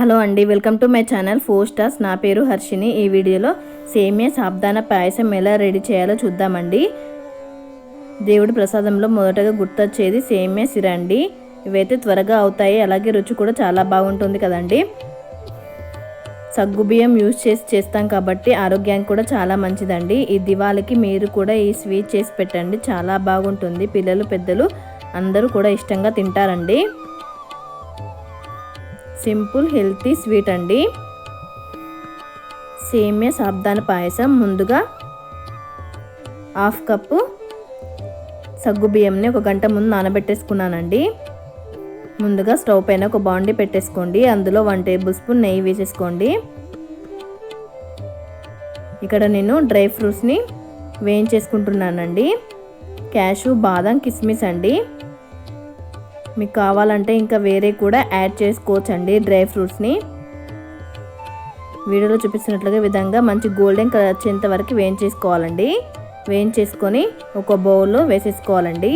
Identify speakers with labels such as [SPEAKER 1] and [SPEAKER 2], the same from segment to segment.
[SPEAKER 1] Hello అండి, welcome to my channel 4 stars. నా పేరు హర్షిని. ఈ వీడియోలో సేమియా సాబ్దానా పాయసం ఎలా రెడీ చేయాలో చూద్దామండి. దేవుడి ప్రసాదంలో మొదటగా గుర్తొచ్చేది సేమియా సిర అండి. ఇవైతే త్వరగా అవుతాయి, అలాగే రుచి కూడా చాలా బాగుంటుంది కదండి. సగ్గుబియ్యం యూజ్ చేస్తాం కాబట్టి ఆరోగ్యానికి కూడా చాలా మంచిదండి. ఈ దివాళీకి మీరు కూడా ఈ స్వీట్ చేసి పెట్టండి, చాలా బాగుంటుంది. పిల్లలు పెద్దలు అందరూ కూడా ఇష్టంగా తింటారండి. సింపుల్ హెల్తీ స్వీట్ అండి. సేమియా సాబ్దానా పాయసం. ముందుగా 1/2 కప్పు సగ్గుబియ్యంని 1 గంట ముందు నానబెట్టేసుకున్నానండి. ముందుగా స్టవ్ పైన ఒక బాండీ పెట్టేసుకోండి. అందులో 1 టేబుల్ స్పూన్ నెయ్యి వేసేసుకోండి. ఇక్కడ నేను డ్రై ఫ్రూట్స్ని వేయించేసుకుంటున్నానండి. క్యాషు, బాదం, కిస్మిస్ అండి. మీకు కావాలంటే ఇంకా వేరే కూడా యాడ్ చేసుకోవచ్చండి డ్రై ఫ్రూట్స్ని. వీడియోలో చూపిస్తున్నట్లుగా విధంగా మంచి గోల్డెన్ కలర్ వచ్చేంత వరకు వేయించేసుకోవాలండి. వేయించేసుకొని ఒక బౌల్లో వేసేసుకోవాలండి.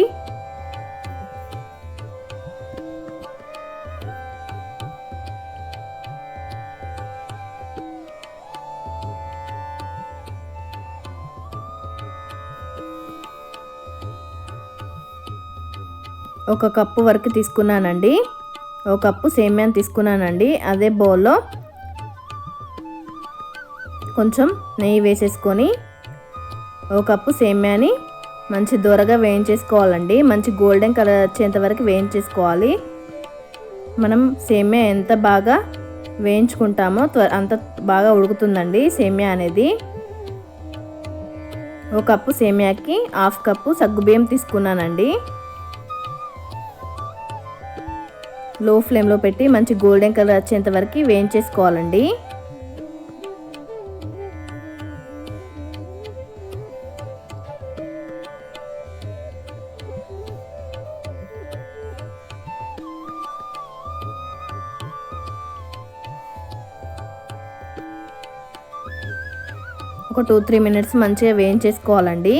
[SPEAKER 1] ఒక కప్పు వరకు తీసుకున్నానండి. 1 కప్పు సేమియాని తీసుకున్నానండి. అదే బౌల్లో కొంచెం నెయ్యి వేసేసుకొని 1 కప్పు సేమియాని మంచి దూరగా వేయించేసుకోవాలండి. మంచి గోల్డెన్ కలర్ వచ్చేంత వరకు వేయించేసుకోవాలి. మనం సేమియా ఎంత బాగా వేయించుకుంటామో అంత బాగా ఉడుకుతుందండి సేమియా అనేది. 1 కప్పు సేమియాకి 1/2 కప్పు సగ్గుబియ్యం తీసుకున్నానండి. లో ఫ్లేమ్లో పెట్టి మంచి గోల్డెన్ కలర్ వచ్చేంత వరకు వేయించేసుకోవాలండి. ఒక 2-3 మినిట్స్ మంచిగా వేయించేసుకోవాలండి.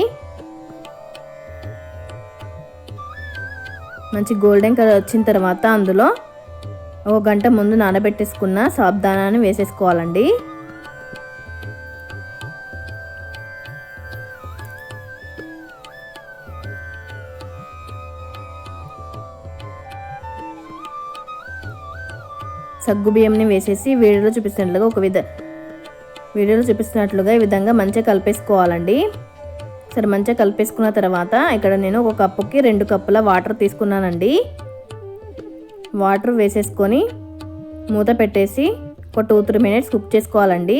[SPEAKER 1] మంచి గోల్డెన్ కలర్ వచ్చిన తర్వాత అందులో 1 గంట ముందు నానబెట్టేసుకున్న సాబ్దానాన్ని వేసేసుకోవాలండి. సగ్గుబియ్యంని వేసేసి వీడియోలో చూపిస్తున్నట్లుగా ఈ విధంగా మంచిగా కలిపేసుకోవాలండి. సరే, మంచిగా కలిపేసుకున్న తర్వాత ఇక్కడ నేను 1 కప్పుకి 2 కప్పుల వాటర్ తీసుకున్నానండి. వాటర్ వేసేసుకొని మూత పెట్టేసి ఒక 2-3 మినిట్స్ కుక్ చేసుకోవాలండి.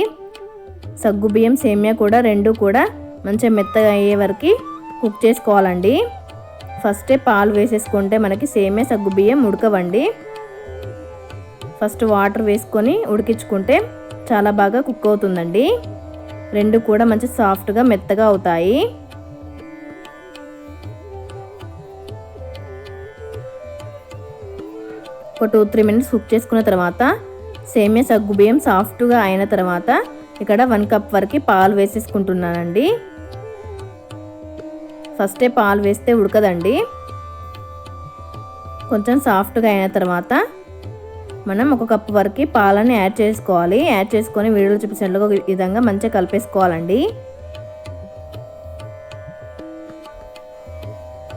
[SPEAKER 1] సగ్గుబియ్యం సేమియా కూడా 2 కూడా మంచిగా మెత్తగా అయ్యే వరకు కుక్ చేసుకోవాలండి. ఫస్టే పాలు వేసేసుకుంటే మనకి సేమియా సగ్గుబియ్యం ఉడకవండి. ఫస్ట్ వాటర్ వేసుకొని ఉడికించుకుంటే చాలా బాగా కుక్ అవుతుందండి. 2 కూడా మంచి సాఫ్ట్గా మెత్తగా అవుతాయి. ఒక 2-3 మినిట్స్ కుక్ చేసుకున్న తర్వాత సేమియా సగ్గుబియ్యం సాఫ్ట్గా అయిన తర్వాత ఇక్కడ 1 కప్ వరకు పాలు వేసేసుకుంటున్నానండి. ఫస్టే పాలు వేస్తే ఉడకదండి. కొంచెం సాఫ్ట్గా అయిన తర్వాత మనం 1 కప్పు వరకు పాలని యాడ్ చేసుకోవాలి. యాడ్ చేసుకొని వీడియోలో చూపించినట్లుగా ఈ విధంగా మంచిగా కలిపేసుకోవాలండి.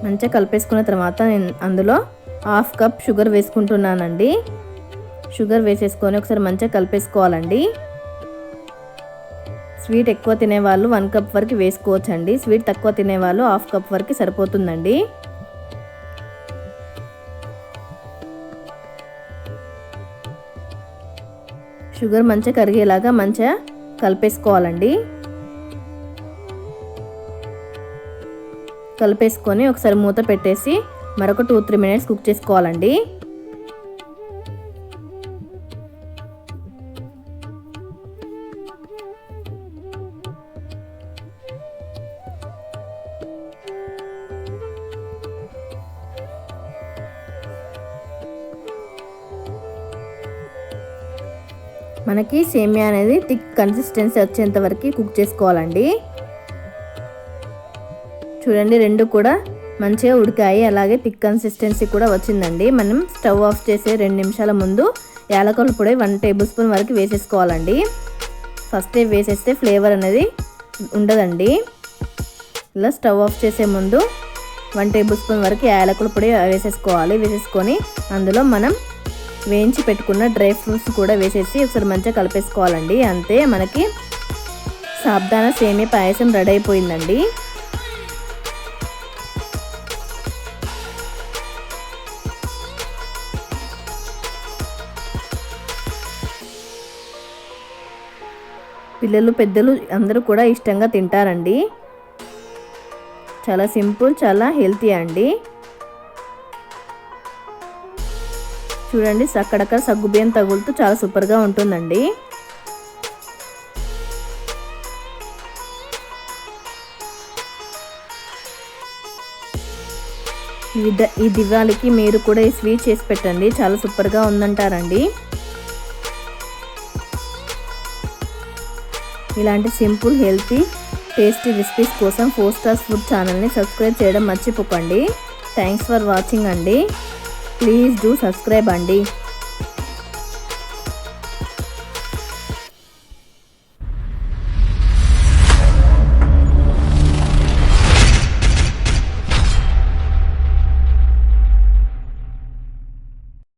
[SPEAKER 1] మంచిగా కలిపేసుకున్న తర్వాత నేను అందులో 1/2 కప్ షుగర్ వేసుకుంటున్నానండి. షుగర్ వేసేసుకొని ఒకసారి మంచిగా కలిపేసుకోవాలండి. స్వీట్ ఎక్కువ తినేవాళ్ళు 1 కప్ వరకు వేసుకోవచ్చండి. స్వీట్ తక్కువ తినేవాళ్ళు 1/2 కప్ వరకు సరిపోతుందండి. షుగర్ మంచిగా కరిగేలాగా మంచిగా కలిపేసుకోవాలండి. కలిపేసుకొని ఒకసారి మూత పెట్టేసి మరొక 2-3 మినిట్స్ కుక్ చేసుకోవాలండి. మనకి సేమియా అనేది థిక్ కన్సిస్టెన్సీ వచ్చేంత వరకు కుక్ చేసుకోవాలండి. చూడండి, 2 కూడా మంచిగా ఉడికాయి, అలాగే థిక్ కన్సిస్టెన్సీ కూడా వచ్చిందండి. మనం స్టవ్ ఆఫ్ చేసే 2 నిమిషాల ముందు యాలకుల పొడి 1 టేబుల్ స్పూన్ వరకు వేసేసుకోవాలండి. ఫస్టే వేసేస్తే ఫ్లేవర్ అనేది ఉండదండి. ఇలా స్టవ్ ఆఫ్ చేసే ముందు 1 టేబుల్ స్పూన్ వరకు యాలకుల పొడి వేసేసుకోవాలి. వేసేసుకొని అందులో మనం వేయించి పెట్టుకున్న డ్రై ఫ్రూట్స్ కూడా వేసేసి ఒకసారి మంచిగా కలిపేసుకోవాలండి. అంతే, మనకి సాబుదానా సేమియా పాయసం రెడీ అయిపోయిందండి. పిల్లలు పెద్దలు అందరూ కూడా ఇష్టంగా తింటారండి. చాలా సింపుల్, చాలా హెల్తీ అండి. చూడండి, అక్కడక్కడ సగ్గుబియ్యం తగులుతూ చాలా సూపర్గా ఉంటుందండి. ఈ దివాళీకి మీరు కూడా ఈ స్వీట్ చేసి పెట్టండి, చాలా సూపర్గా ఉందంటారండి. ఇలాంటి సింపుల్, హెల్తీ, టేస్టీ రెసిపీస్ కోసం 4 స్టార్స్ ఫుడ్ ఛానల్ని సబ్స్క్రైబ్ చేయడం మర్చిపోకండి. థ్యాంక్స్ ఫర్ వాచింగ్ అండి. ప్లీజ్ డూ సబ్స్క్రైబ్ అండి.